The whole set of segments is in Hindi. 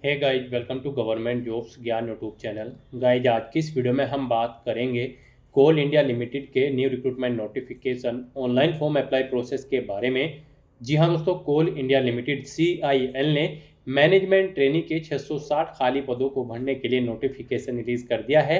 Hey guys, welcome to government jobs Gyan YouTube channel. Guys, आज की इस वीडियो में हम बात करेंगे कोल इंडिया लिमिटेड के new recruitment notification online form apply process के बारे में। जी हाँ दोस्तों, कोल इंडिया लिमिटेड CIL ने मैनेजमेंट ट्रेनी के 660 खाली पदों को भरने के लिए नोटिफिकेशन रिलीज कर दिया है।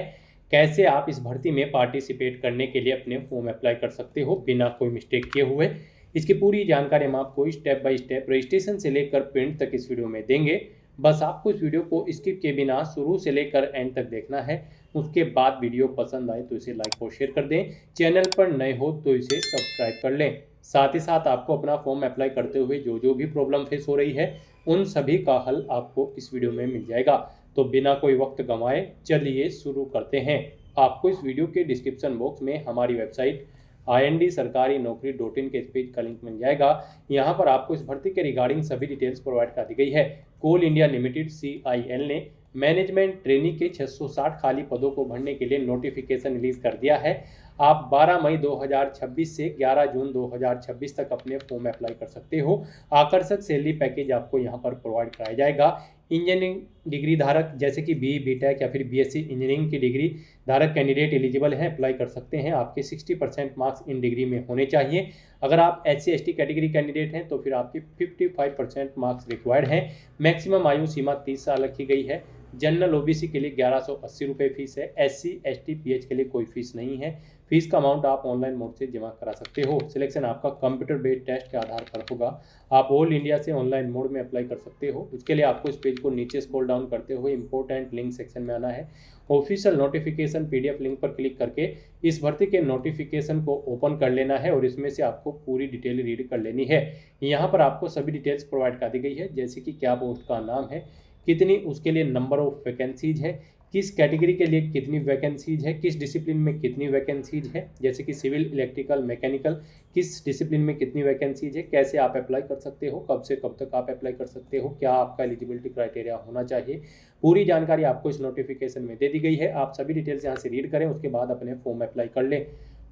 कैसे आप इस भर्ती में पार्टिसिपेट करने के लिए अपने फॉर्म अप्लाई कर सकते हो बिना कोई मिस्टेक किए हुए, इसकी पूरी जानकारी हम आपको स्टेप बाय स्टेप रजिस्ट्रेशन से लेकर प्रिंट तक इस वीडियो में देंगे। बस आपको इस वीडियो को स्किप किए बिना शुरू से लेकर एंड तक देखना है। उसके बाद वीडियो पसंद आए तो इसे लाइक और शेयर कर दें। चैनल पर नए हो तो इसे सब्सक्राइब कर लें। साथ ही साथ आपको अपना फॉर्म अप्लाई करते हुए जो जो भी प्रॉब्लम फेस हो रही है उन सभी का हल आपको इस वीडियो में मिल जाएगा। तो बिना कोई वक्त गंवाए चलिए शुरू करते हैं। आपको इस वीडियो के डिस्क्रिप्शन बॉक्स में हमारी वेबसाइट IND-sarkari-naukri.in के इस पेज का लिंक मिल जाएगा। यहाँ पर आपको इस भर्ती के रिगार्डिंग सभी डिटेल्स प्रोवाइड कर दी गई है। कोल इंडिया लिमिटेड CIL ने मैनेजमेंट ट्रेनी के 660 खाली पदों को भरने के लिए नोटिफिकेशन रिलीज कर दिया है। आप 12 मई 2026 से 11 जून 2026 तक अपने फॉर्म अप्लाई कर सकते हो। आकर्षक सैलरी पैकेज आपको यहाँ पर प्रोवाइड कराया जाएगा। इंजीनियरिंग डिग्री धारक जैसे कि BE BTech या फिर BSc इंजीनियरिंग की डिग्री धारक कैंडिडेट एलिजिबल हैं, अप्लाई कर सकते हैं। आपके 60% मार्क्स इन डिग्री में होने चाहिए। अगर आप SC/ST कैटेगरी कैंडिडेट हैं तो फिर आपके 55% मार्क्स रिक्वायर्ड हैं। मैक्सिमम आयु सीमा 30 साल रखी गई है। जनरल OBC के लिए 1180 रुपये फीस है। SC/ST PH के लिए कोई फीस नहीं है। फीस का अमाउंट आप ऑनलाइन मोड से जमा करा सकते हो। सिलेक्शन आपका कंप्यूटर बेस्ड टेस्ट के आधार पर होगा। आप ऑल इंडिया से ऑनलाइन मोड में अप्लाई कर सकते हो। उसके लिए आपको इस पेज को नीचे स्क्रॉल डाउन करते हुए इंपॉर्टेंट लिंक सेक्शन में आना है। ऑफिशियल नोटिफिकेशन PDF लिंक पर क्लिक करके इस भर्ती के नोटिफिकेशन को ओपन कर लेना है और इसमें से आपको पूरी डिटेल रीड कर लेनी है। यहाँ पर आपको सभी डिटेल्स प्रोवाइड कर दी गई है, जैसे कि क्या पोस्ट का नाम है, कितनी उसके लिए नंबर ऑफ वैकेंसीज है, किस कैटेगरी के लिए कितनी वैकेंसीज है, किस डिसिप्लिन में कितनी वैकेंसीज है, जैसे कि सिविल, इलेक्ट्रिकल, मैकेनिकल, किस डिसिप्लिन में कितनी वैकेंसीज है, कैसे आप अप्लाई कर सकते हो, कब से कब तक आप अप्लाई कर सकते हो, क्या आपका एलिजिबिलिटी क्राइटेरिया होना चाहिए। पूरी जानकारी आपको इस नोटिफिकेशन में दे दी गई है। आप सभी डिटेल्स यहाँ से रीड करें, उसके बाद अपने फॉर्म अप्लाई कर लें।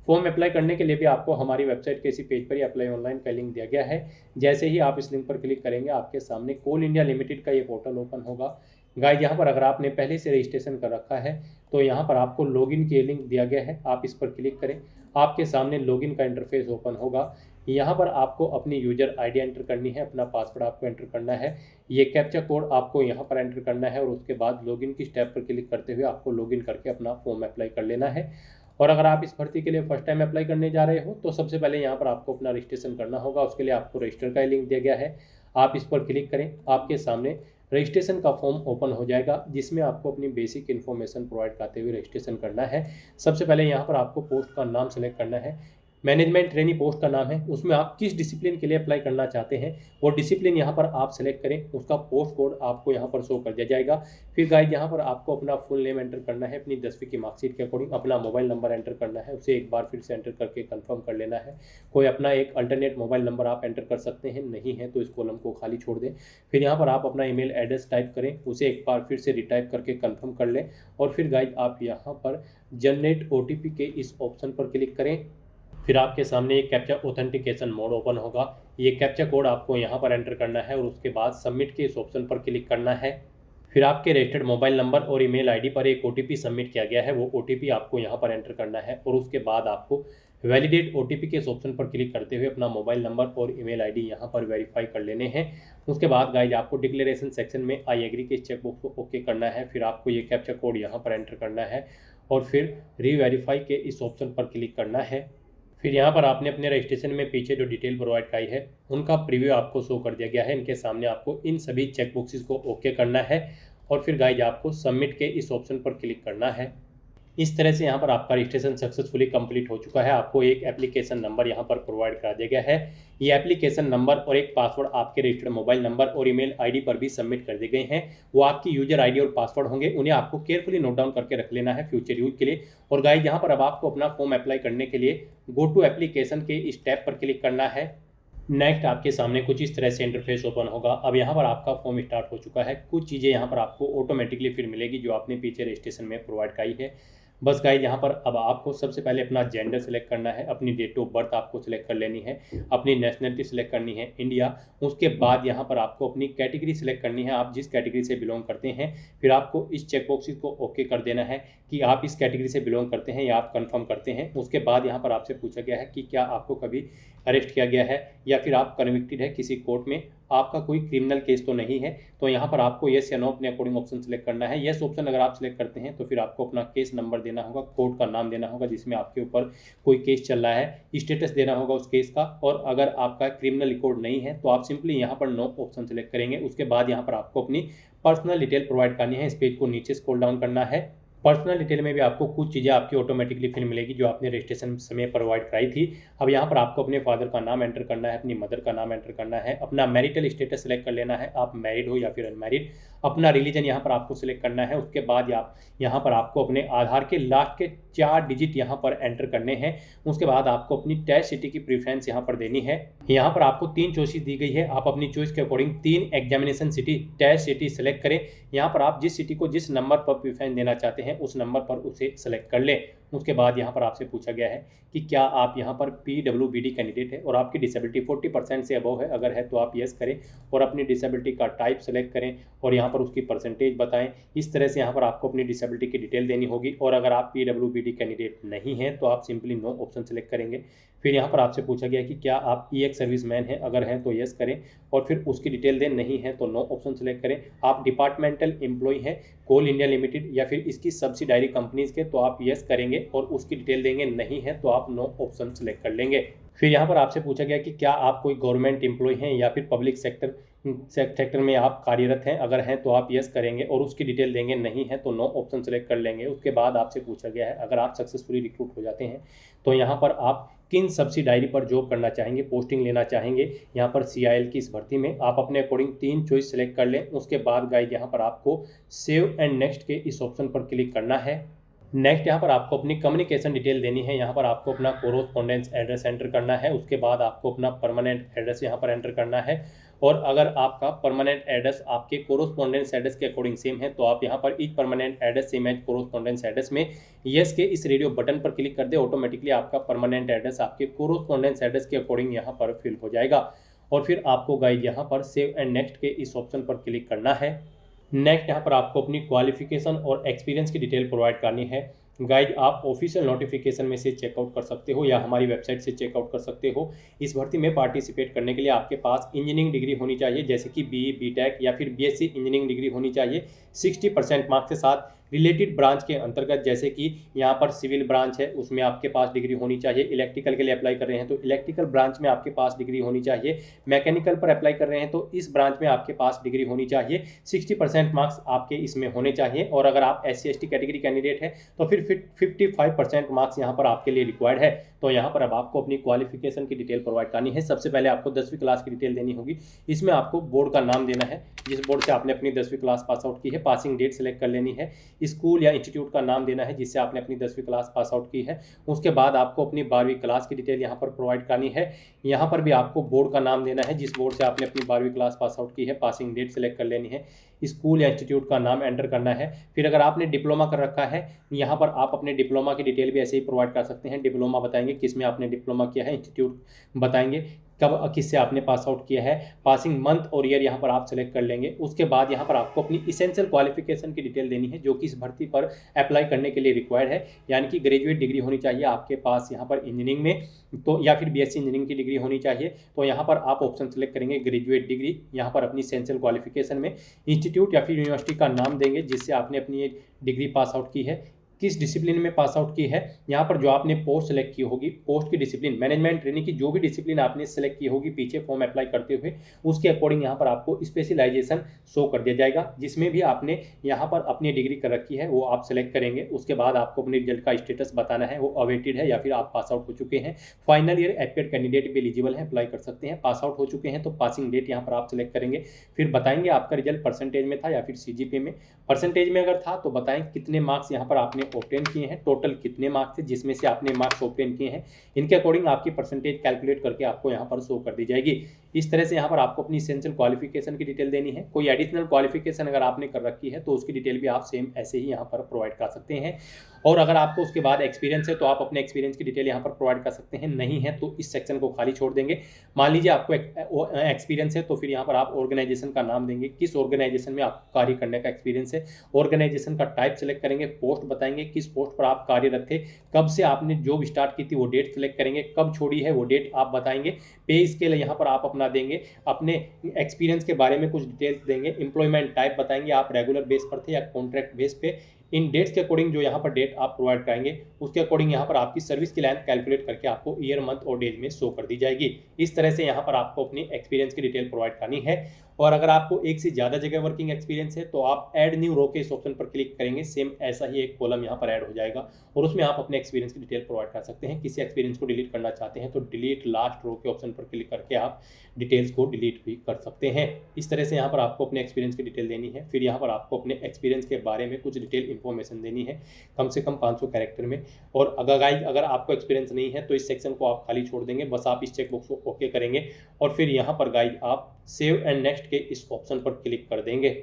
फॉर्म अप्लाई करने के लिए भी आपको हमारी वेबसाइट के इसी पेज पर ही अप्लाई ऑनलाइन का लिंक दिया गया है। जैसे ही आप इस लिंक पर क्लिक करेंगे आपके सामने कोल इंडिया लिमिटेड का ये पोर्टल ओपन होगा। गाइस, यहाँ पर अगर आपने पहले से रजिस्ट्रेशन कर रखा है तो यहाँ पर आपको लॉगिन के लिंक दिया गया है। आप इस पर क्लिक करें, आपके सामने लॉगिन का इंटरफेस ओपन होगा। यहाँ पर आपको अपनी यूजर ID एंटर करनी है, अपना पासवर्ड आपको एंटर करना है, ये कैप्चा कोड आपको यहाँ पर एंटर करना है और उसके बाद लॉगिन की स्टेप पर क्लिक करते हुए आपको लॉगिन करके अपना फॉर्म अप्लाई कर लेना है। और अगर आप इस भर्ती के लिए फर्स्ट टाइम अप्लाई करने जा रहे हो तो सबसे पहले यहाँ पर आपको अपना रजिस्ट्रेशन करना होगा। उसके लिए आपको रजिस्टर का लिंक दिया गया है, आप इस पर क्लिक करें। आपके सामने रजिस्ट्रेशन का फॉर्म ओपन हो जाएगा, जिसमें आपको अपनी बेसिक इन्फॉर्मेशन प्रोवाइड करते हुए रजिस्ट्रेशन करना है। सबसे पहले यहाँ पर आपको पोस्ट का नाम सेलेक्ट करना है। मैनेजमेंट ट्रेनी पोस्ट का नाम है, उसमें आप किस डिसिप्लिन के लिए अप्लाई करना चाहते हैं वो डिसिप्लिन यहाँ पर आप सेलेक्ट करें। उसका पोस्ट कोड आपको यहाँ पर शो कर दिया जाएगा। फिर गाइस, यहाँ पर आपको अपना फुल नेम एंटर करना है, अपनी 10वीं की मार्कशीट के अकॉर्डिंग अपना मोबाइल नंबर एंटर करना है, उसे एक बार फिर से एंटर करके कंफर्म कर लेना है। कोई अपना एक अल्टरनेट मोबाइल नंबर आप एंटर कर सकते हैं, नहीं है तो इस कॉलम को खाली छोड़ दें। फिर यहाँ पर आप अपना ईमेल एड्रेस टाइप करें, उसे एक बार फिर से रिटाइप करके कंफर्म कर लें। और फिर गाइस, आप यहाँ पर जनरेट OTP के इस ऑप्शन पर क्लिक करें। फिर आपके सामने एक कैप्चा ऑथेंटिकेशन मोड ओपन होगा। ये कैप्चा कोड आपको यहाँ पर एंटर करना है और उसके बाद सबमिट के इस ऑप्शन पर क्लिक करना है। फिर आपके रजिस्टर्ड मोबाइल नंबर और ईमेल ID पर एक OTP सबमिट किया गया है, वो OTP आपको यहाँ पर एंटर करना है और उसके बाद आपको वैलिडेट OTP के इस ऑप्शन पर क्लिक करते हुए अपना मोबाइल नंबर और ईमेल ID यहाँ पर वेरीफाई कर लेने हैं। उसके बाद गाइज, आपको डिक्लेरेशन सेक्शन में आई एग्री के चेकबॉक्स को ओके करना है। फिर आपको ये कैप्चा कोड यहाँ पर एंटर करना है और फिर रीवेरीफाई के इस ऑप्शन पर क्लिक करना है। फिर यहाँ पर आपने अपने रजिस्ट्रेशन में पीछे जो डिटेल प्रोवाइड कराई है उनका प्रीव्यू आपको शो कर दिया गया है। इनके सामने आपको इन सभी चेकबॉक्सेस को ओके करना है और फिर गाइज आपको सबमिट के इस ऑप्शन पर क्लिक करना है। इस तरह से यहाँ पर आपका रजिस्ट्रेशन सक्सेसफुली कंप्लीट हो चुका है। आपको एक एप्लीकेशन नंबर यहाँ पर प्रोवाइड करा दिया गया है। ये एप्लीकेशन नंबर और एक पासवर्ड आपके रजिस्टर्ड मोबाइल नंबर और ईमेल ID पर भी सबमिट कर दिए गए हैं। वो आपकी यूजर ID और पासवर्ड होंगे, उन्हें आपको केयरफुली नोट डाउन करके रख लेना है फ्यूचर यूज के लिए। और गाइस, यहाँ पर अब आपको अपना फॉर्म अप्लाई करने के लिए गो टू एप्लीकेशन के इस टैब पर क्लिक करना है। नेक्स्ट आपके सामने कुछ इस तरह से इंटरफेस ओपन होगा। अब यहाँ पर आपका फॉर्म स्टार्ट हो चुका है। कुछ चीज़ें यहाँ पर आपको ऑटोमेटिकली फिर मिलेगी जो आपने पीछे रजिस्ट्रेशन में प्रोवाइड कराई है। बस गाइस यहाँ पर अब आपको सबसे पहले अपना जेंडर सेलेक्ट करना है, अपनी डेट ऑफ बर्थ आपको सिलेक्ट कर लेनी है, अपनी नेशनलिटी सेलेक्ट करनी है इंडिया। उसके बाद यहाँ पर आपको अपनी कैटेगरी सेलेक्ट करनी है, आप जिस कैटेगरी से बिलोंग करते हैं। फिर आपको इस चेकबॉक्स को ओके कर देना है कि आप इस कैटेगरी से बिलोंग करते हैं या आप कंफर्म करते हैं। उसके बाद यहाँ पर आपसे पूछा गया है कि क्या आपको कभी अरेस्ट किया गया है या फिर आप कन्विक्टेड है किसी कोर्ट में, आपका कोई क्रिमिनल केस तो नहीं है। तो यहाँ पर आपको येस या नो अपने अकॉर्डिंग ऑप्शन सेलेक्ट करना है। येस ऑप्शन अगर आप सेलेक्ट करते हैं तो फिर आपको अपना केस नंबर देना होगा, कोर्ट का नाम देना होगा जिसमें आपके ऊपर कोई केस चल रहा है, स्टेटस देना होगा उस केस का। और अगर आपका क्रिमिनल रिकॉर्ड नहीं है तो आप सिंपली यहाँ पर नो ऑप्शन सेलेक्ट करेंगे। उसके बाद यहाँ पर आपको अपनी पर्सनल डिटेल प्रोवाइड करनी है। इस पेज को नीचे स्क्रॉल डाउन करना है। पर्सनल डिटेल में भी आपको कुछ चीज़ें आपकी ऑटोमेटिकली फिर मिलेगी जो आपने रजिस्ट्रेशन समय प्रोवाइड कराई थी। अब यहाँ पर आपको अपने फादर का नाम एंटर करना है, अपनी मदर का नाम एंटर करना है, अपना मैरिटल स्टेटस सेलेक्ट कर लेना है, आप मैरिड हो या फिर अनमैरिड, अपना रिलीजन यहाँ पर आपको सिलेक्ट करना है। उसके बाद आप यहाँ पर आपको अपने आधार के लास्ट के 4 डिजिट यहाँ पर एंटर करने हैं। उसके बाद आपको अपनी टेस्ट सिटी की प्रेफरेंस यहाँ पर देनी है। यहाँ पर आपको 3 चॉइसेस दी गई है, आप अपनी चॉइस के according 3 examination city test city select करें। यहाँ पर आप जिस सिटी को जिस नंबर पर प्रेफरेंस देना चाहते हैं उस नंबर पर उसे सेलेक्ट कर लें। उसके बाद यहाँ पर आपसे पूछा गया है कि क्या आप यहाँ पर PWBD कैंडिडेट है और आपकी डिसेबिलिटी 40% से अबव है, अगर है तो आप यस करें और अपनी डिसेबिलिटी का टाइप सेलेक्ट करें और यहाँ पर उसकी परसेंटेज बताएं। इस तरह से यहाँ पर आपको अपनी डिसेबिलिटी की डिटेल देनी होगी। और अगर आप PWBD कैंडिडेट नहीं हैं तो आप सिंपली नो ऑप्शन सेलेक्ट करेंगे। फिर यहाँ पर आपसे पूछा गया कि क्या आप EX सर्विसमैन हैं, अगर हैं तो यस करें और फिर उसकी डिटेल दें, नहीं है तो नो ऑप्शन सेलेक्ट करें। आप डिपार्टमेंटल एम्प्लॉय हैं कोल इंडिया लिमिटेड या फिर इसकी सब्सिडायरी कंपनीज के तो आप यस करेंगे और उसकी डिटेल देंगे, नहीं है तो आप नो ऑप्शन सेलेक्ट कर लेंगे। फिर यहाँ पर आपसे पूछा गया कि क्या आप कोई गवर्नमेंट एम्प्लॉय हैं या फिर पब्लिक सेक्टर में आप कार्यरत हैं, अगर हैं तो आप यस करेंगे और उसकी डिटेल देंगे, नहीं है तो नो ऑप्शन सेलेक्ट कर लेंगे। उसके बाद आपसे पूछा गया है अगर आप सक्सेसफुली रिक्रूट हो जाते हैं तो यहाँ पर आप किन सब्सिडायरी पर जॉब करना चाहेंगे, पोस्टिंग लेना चाहेंगे। यहाँ पर CIL की इस भर्ती में आप अपने अकॉर्डिंग 3 चॉइस सेलेक्ट कर लें। उसके बाद गाइस यहाँ पर आपको सेव एंड नेक्स्ट के इस ऑप्शन पर क्लिक करना है। नेक्स्ट यहाँ पर आपको अपनी कम्युनिकेशन डिटेल देनी है। यहाँ पर आपको अपना कोरोस्पोंडेंस एड्रेस एंटर करना है। उसके बाद आपको अपना परमानेंट एड्रेस यहाँ पर एंटर करना है। और अगर आपका परमानेंट एड्रेस आपके कोरोस्पोंडेंस एड्रेस के अकॉर्डिंग सेम है तो आप यहाँ पर is permanent address same as correspondence address में यस के इस रेडियो बटन पर क्लिक कर दे। ऑटोमेटिकली आपका परमानेंट एड्रेस आपके कोरोस्पोंडेंस एड्रेस के अकॉर्डिंग यहाँ पर फिल हो जाएगा। और फिर आपको गाइड यहाँ पर सेव एंड नेक्स्ट के इस ऑप्शन पर क्लिक करना है। नेक्स्ट यहाँ पर आपको अपनी क्वालिफिकेशन और एक्सपीरियंस की डिटेल प्रोवाइड करनी है। गाइड आप ऑफिशियल नोटिफिकेशन में से चेकआउट कर सकते हो या हमारी वेबसाइट से चेकआउट कर सकते हो। इस भर्ती में पार्टिसिपेट करने के लिए आपके पास इंजीनियरिंग डिग्री होनी चाहिए, जैसे कि BE BTech या फिर BSc इंजीनियरिंग डिग्री होनी चाहिए 60% मार्क्स के साथ। रिलेटेड ब्रांच के अंतर्गत जैसे कि यहाँ पर सिविल ब्रांच है उसमें आपके पास डिग्री होनी चाहिए। इलेक्ट्रिकल के लिए अप्लाई कर रहे हैं तो इलेक्ट्रिकल ब्रांच में आपके पास डिग्री होनी चाहिए। मैकेनिकल पर अप्लाई कर रहे हैं तो इस ब्रांच में आपके पास डिग्री होनी चाहिए। 60% मार्क्स आपके इसमें होने चाहिए। और अगर आप SC ST कैटेगरी कैंडिडेट है तो फिर 55% मार्क्स यहाँ पर आपके लिए रिक्वायर्ड है। तो यहाँ पर अब आपको अपनी क्वालिफिकेशन की डिटेल प्रोवाइड करनी है। सबसे पहले आपको 10वीं क्लास की डिटेल देनी होगी। इसमें आपको बोर्ड का नाम देना है, जिस बोर्ड से आपने अपनी 10वीं क्लास पास आउट की है। पासिंग डेट सेलेक्ट कर लेनी है। स्कूल या इंस्टीट्यूट का नाम देना है जिससे आपने अपनी 10वीं क्लास पास आउट की है। उसके बाद आपको अपनी 12वीं क्लास की डिटेल यहाँ पर प्रोवाइड करनी है। यहाँ पर भी आपको बोर्ड का नाम देना है जिस बोर्ड से आपने अपनी 12वीं क्लास पास आउट की है। पासिंग डेट सेलेक्ट कर लेनी है। स्कूल या इंस्टीट्यूट का नाम एंटर करना है। फिर अगर आपने डिप्लोमा कर रखा है यहाँ पर आप अपने डिप्लोमा की डिटेल भी ऐसे ही प्रोवाइड कर सकते हैं। डिप्लोमा बताएंगे किस में आपने डिप्लोमा किया है, इंस्टीट्यूट बताएंगे कब किससे आपने पास आउट किया है, पासिंग मंथ और ईयर यहाँ पर आप सेलेक्ट कर लेंगे। उसके बाद यहाँ पर आपको अपनी इसेंशियल क्वालिफिकेशन की डिटेल देनी है जो कि इस भर्ती पर अप्लाई करने के लिए रिक्वायर्ड है, यानी कि ग्रेजुएट डिग्री होनी चाहिए आपके पास यहाँ पर इंजीनियरिंग में तो या फिर BSc इंजीनियरिंग की डिग्री होनी चाहिए। तो यहाँ पर आप ऑप्शन सेलेक्ट करेंगे ग्रेजुएट डिग्री। यहाँ पर अपनी इसेंशियल क्वालिफिकेशन में इंस्टीट्यूट या फिर यूनिवर्सिटी का नाम देंगे जिससे आपने अपनी ये डिग्री पास आउट की है, किस डिसिप्लिन में पास आउट की है। यहाँ पर जो आपने पोस्ट सेलेक्ट की होगी, पोस्ट की डिसिप्लिन मैनेजमेंट ट्रेनिंग की जो भी डिसिप्लिन आपने सेलेक्ट की होगी पीछे फॉर्म अप्लाई करते हुए, उसके अकॉर्डिंग यहाँ पर आपको स्पेशलाइजेशन शो कर दिया जाएगा। जिसमें भी आपने यहाँ पर अपनी डिग्री कर रखी है वो आप सेलेक्ट करेंगे। उसके बाद आपको अपने रिजल्ट का स्टेटस बताना है, वो अवेटेड है या फिर आप पास आउट हो चुके हैं। फाइनल ईयर एपियर कैंडिडेट भी एलिजिबल है, अप्लाई कर सकते हैं। पास आउट हो चुके हैं तो पासिंग डेट यहाँ पर आप सेलेक्ट करेंगे। फिर बताएंगे आपका रिजल्ट परसेंटेज में था या फिर CGPA में। परसेंटेज में अगर था तो बताएं कितने मार्क्स यहाँ पर आपने ऑब्टेन किए हैं, टोटल कितने मार्क्स थे जिसमें से आपने मार्क्स ऑब्टेन किए हैं। इनके अकॉर्डिंग आपकी परसेंटेज कैलकुलेट करके आपको यहाँ पर शो कर दी जाएगी। इस तरह से यहाँ पर आपको अपनी इसेंशियल क्वालिफिकेशन की डिटेल देनी है। कोई एडिशनल क्वालिफिकेशन अगर आपने कर रखी है तो उसकी डिटेल भी आप सेम ऐसे ही यहाँ पर प्रोवाइड कर सकते हैं। और अगर आपको उसके बाद एक्सपीरियंस है तो आप अपने एक्सपीरियंस की डिटेल यहाँ पर प्रोवाइड कर सकते हैं, नहीं है तो इस सेक्शन को खाली छोड़ देंगे। मान लीजिए आपको एक्सपीरियंस है तो फिर यहाँ पर आप ऑर्गेनाइजेशन का नाम देंगे, किस ऑर्गेनाइजेशन में आप कार्य करने का एक्सपीरियंस है, ऑर्गेनाइजेशन का टाइप सेलेक्ट करेंगे, पोस्ट बताएंगे किस पोस्ट पर आप कार्यरत थे, कब से आपने जॉब स्टार्ट की थी वो डेट सेलेक्ट करेंगे, कब छोड़ी है वो डेट आप बताएंगे, पे स्केल यहाँ पर आप अपना देंगे, अपने एक्सपीरियंस के बारे में कुछ डिटेल्स देंगे, एम्प्लॉयमेंट टाइप बताएंगे आप रेगुलर बेस पर थे या कॉन्ट्रैक्ट बेस पे। इन डेट्स के अकॉर्डिंग जो यहाँ पर डेट आप प्रोवाइड कराएंगे उसके अकॉर्डिंग यहाँ पर आपकी सर्विस की लेंथ कैलकुलेट करके आपको ईयर मंथ और डेज में शो कर दी जाएगी। इस तरह से यहाँ पर आपको अपनी एक्सपीरियंस की डिटेल प्रोवाइड करनी है। और अगर आपको एक से ज़्यादा जगह वर्किंग एक्सपीरियंस है तो आप ऐड न्यू रो के इस ऑप्शन पर क्लिक करेंगे, सेम ऐसा ही एक कॉलम यहाँ पर ऐड हो जाएगा और उसमें आप अपने एक्सपीरियंस की डिटेल प्रोवाइड कर सकते हैं। किसी एक्सपीरियंस को डिलीट करना चाहते हैं तो डिलीट लास्ट रो के ऑप्शन पर क्लिक करके आप डिटेल्स को डिलीट भी कर सकते हैं। इस तरह से यहाँ पर आपको अपने एक्सपीरियंस की डिटेल देनी है। फिर यहाँ पर आपको अपने एक्सपीरियंस के बारे में कुछ डिटेल इन्फॉर्मेशन देनी है, कम से कम 500 कैरेक्टर में। और अगर आपको एक्सपीरियंस नहीं है तो इस सेक्शन को आप खाली छोड़ देंगे, बस आप इस चेकबॉक्स को ओके करेंगे और फिर यहाँ पर गाइज आप सेव एंड नेक्स्ट के इस ऑप्शन पर क्लिक कर देंगे।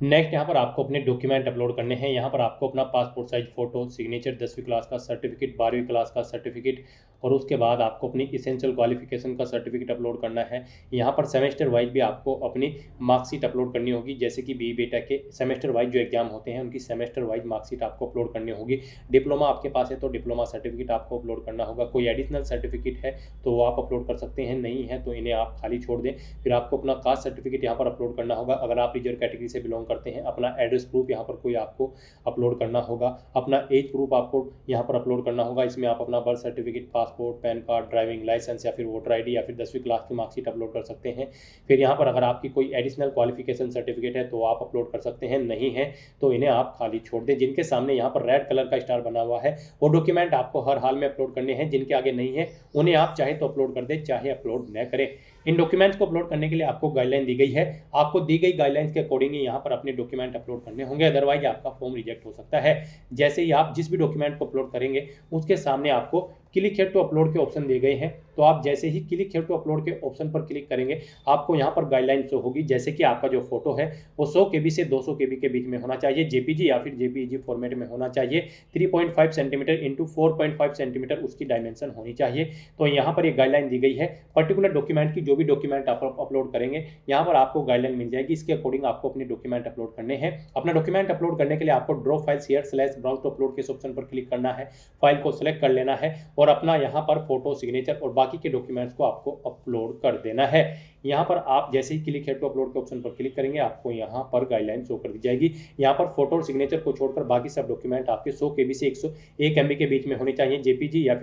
नेक्स्ट यहाँ पर आपको अपने डॉक्यूमेंट अपलोड करने हैं। यहाँ पर आपको अपना पासपोर्ट साइज फ़ोटो, सिग्नेचर, 10वीं क्लास का सर्टिफिकेट, 12वीं क्लास का सर्टिफिकेट और उसके बाद आपको अपनी इसेंशियल क्वालिफिकेशन का सर्टिफिकेट अपलोड करना है। यहाँ पर सेमेस्टर वाइज भी आपको अपनी मार्कशीट अपलोड करनी होगी, जैसे कि बी बेटा के सेमेस्टर वाइज जो एग्जाम होते हैं उनकी सेमेस्टर वाइज मार्कशीट आपको अपलोड करनी होगी। डिप्लोमा आपके पास है तो डिप्लोमा सर्टिफिकेट आपको अपलोड करना होगा। कोई एडिशनल सर्टिफिकेट है तो वो आप अपलोड कर सकते हैं, नहीं है तो इन्हें आप खाली छोड़ दें। फिर आपको अपना कास्ट सर्टिफिकेट यहाँ पर अपलोड करना होगा अगर आप रिजर्व कैटेगरी से बिलोंग करते हैं। अपना एड्रेस प्रूफ यहाँ पर कोई आपको अपलोड करना होगा। अपना एज प्रूफ आपको यहाँ पर अपलोड करना होगा। इसमें आप अपना birth certificate, passport, PAN card, driving licence या फिर वोटर आईडी या फिर 10वीं क्लास की मार्कशीट अपलोड कर सकते हैं। फिर यहाँ पर अगर आपकी कोई एडिशनल क्वालिफिकेशन सर्टिफिकेट है तो आप अपलोड कर सकते हैं, नहीं है तो इन्हें आप खाली छोड़ दें। जिनके सामने यहाँ पर रेड कलर का स्टार बना हुआ है वो डॉक्यूमेंट आपको हर हाल में अपलोड करने हैं। जिनके आगे नहीं है उन्हें आप चाहे तो अपलोड कर दें, चाहे अपलोड न करें। इन डॉक्यूमेंट्स को अपलोड करने के लिए आपको गाइडलाइन दी गई है। आपको दी गई गाइडलाइंस के अकॉर्डिंग ही यहाँ पर अपने डॉक्यूमेंट अपलोड करने होंगे, अदरवाइज आपका फॉर्म रिजेक्ट हो सकता है। जैसे ही आप जिस भी डॉक्यूमेंट को अपलोड करेंगे उसके सामने आपको क्लिक हियर टू अपलोड के ऑप्शन दिए गए हैं, तो आप जैसे ही क्लिक हियर टू अपलोड के ऑप्शन पर क्लिक करेंगे आपको यहाँ पर गाइडलाइन शो होगी, जैसे कि आपका जो फोटो है वो 100 KB से 200 KB के बीच में होना चाहिए, जेपीजी या फिर जेपीईजी फॉर्मेट में होना चाहिए, 3.5 सेंटीमीटर इंटू 4.5 सेंटीमीटर उसकी डायमेंशन होनी चाहिए। तो यहाँ पर एक गाइडलाइन दी गई है। पर्टिकुलर डॉक्यूमेंट की जो भी डॉक्यूमेंट आप अपलोड करेंगे यहाँ पर आपको गाइडलाइन मिल जाएगी, इसके अकॉर्डिंग आपको अपने डॉक्यूमेंट अपलोड करने हैं। अपना डॉक्यूमेंट अपलोड करने के लिए आपको ड्रॉ फाइल शेयर/ब्राउज टू अपलोड के ऑप्शन पर क्लिक करना है, फाइल को सिलेक्ट कर लेना है और अपना यहाँ पर फोटो, सिग्नेचर और बाकी के डॉक्यूमेंट्स को आपको अपलोड कर देना है। यहाँ पर आप जैसे ही क्लिक हियर टू अपलोड के ऑप्शन पर क्लिक करेंगे आपको यहाँ पर गाइडलाइन शो कर दी जाएगी। यहाँ पर फोटो और सिग्नेचर को छोड़कर बाकी सब डॉक्यूमेंट आपके 100 KB से 101 MB के बीच में होने चाहिए, जेपीजी या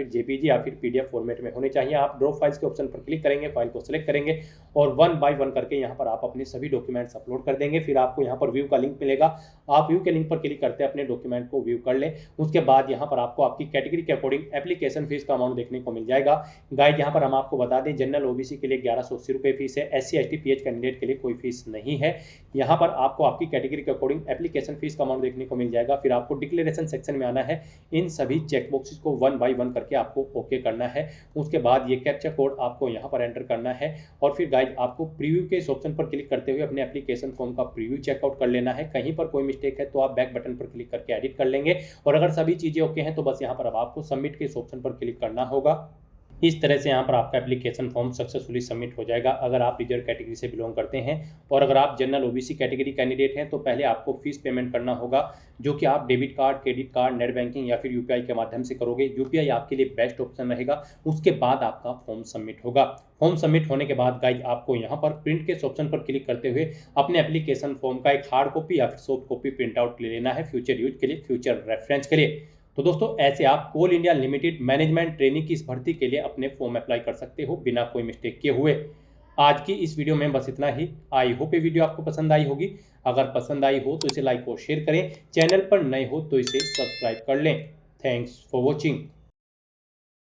फिर पीडीएफ फॉर्मेट में होने चाहिए। आप ड्रॉ फाइल्स के ऑप्शन पर क्लिक करेंगे, फाइल को सिलेक्ट करेंगे और 1 बाय 1 करके यहाँ पर आप अपने सभी डॉक्यूमेंट्स अपलोड कर देंगे। फिर आपको यहाँ पर व्यू का लिंक मिलेगा, आप व्यू के लिंक पर क्लिक करते अपने डॉक्यूमेंट को व्यू कर लें। उसके बाद यहाँ पर आपको आपकी कैटेगरी के अकॉर्डिंग एप्लीकेशन फीस का अमाउंट देखने को मिल जाएगा। गाइड यहाँ पर हम आपको बता दें, जनरल ओबीसी के लिए 1180 रुपये फीस है, SC ST PH कैंडिडेट के लिए कोई फीस नहीं है। यहाँ पर आपको आपकी कैटेगरी के अकॉर्डिंग एप्लीकेशन फीस का अमाउंट देखने को मिल जाएगा। फिर आपको डिक्लेरेशन सेक्शन में आना है, इन सभी चेकबॉक्सेस को 1 बाय 1 करके आपको ओके करना है। उसके बाद ये कैप्चा कोड आपको यहाँ पर एंटर करना है और फिर गाइड आपको प्रीव्यू के इस ऑप्शन पर क्लिक करते हुए अपने एप्लीकेशन फॉर्म का प्रीव्यू चेकआउट कर लेना है। कहीं पर कोई मिस्टेक है तो आप बैक बटन पर क्लिक करके एडिट कर लेंगे और अगर सभी चीज़ें ओके हैं तो बस यहाँ पर अब आपको सबमिट के इस ऑप्शन पर क्लिक करना होगा। इस तरह से यहाँ पर आपका एप्लीकेशन फॉर्म सक्सेसफुली सबमिट हो जाएगा अगर आप रिजर्व कैटेगरी से बिलोंग करते हैं। और अगर आप जनरल ओबीसी कैटेगरी कैंडिडेट हैं तो पहले आपको फीस पेमेंट करना होगा, जो कि आप debit card, credit card, net banking या फिर यूपीआई के माध्यम से करोगे। यूपीआई आपके लिए बेस्ट ऑप्शन रहेगा। उसके बाद आपका फॉर्म सबमिट होगा। फॉर्म सबमिट होने के बाद गाइज आपको यहाँ पर प्रिंट के ऑप्शन पर क्लिक करते हुए अपने एप्लीकेशन फॉर्म का एक हार्ड कॉपी या फिर सॉफ्ट कॉपी प्रिंट आउट ले लेना है, फ्यूचर यूज के लिए, फ्यूचर रेफरेंस के लिए। तो दोस्तों ऐसे आप कोल इंडिया लिमिटेड मैनेजमेंट ट्रेनिंग की इस भर्ती के लिए अपने फॉर्म अप्लाई कर सकते हो बिना कोई मिस्टेक किए हुए। आज की इस वीडियो में बस इतना ही। आई होप ये वीडियो आपको पसंद आई होगी। अगर पसंद आई हो तो इसे लाइक और शेयर करें, चैनल पर नए हो तो इसे सब्सक्राइब कर लें। Thanks for watching.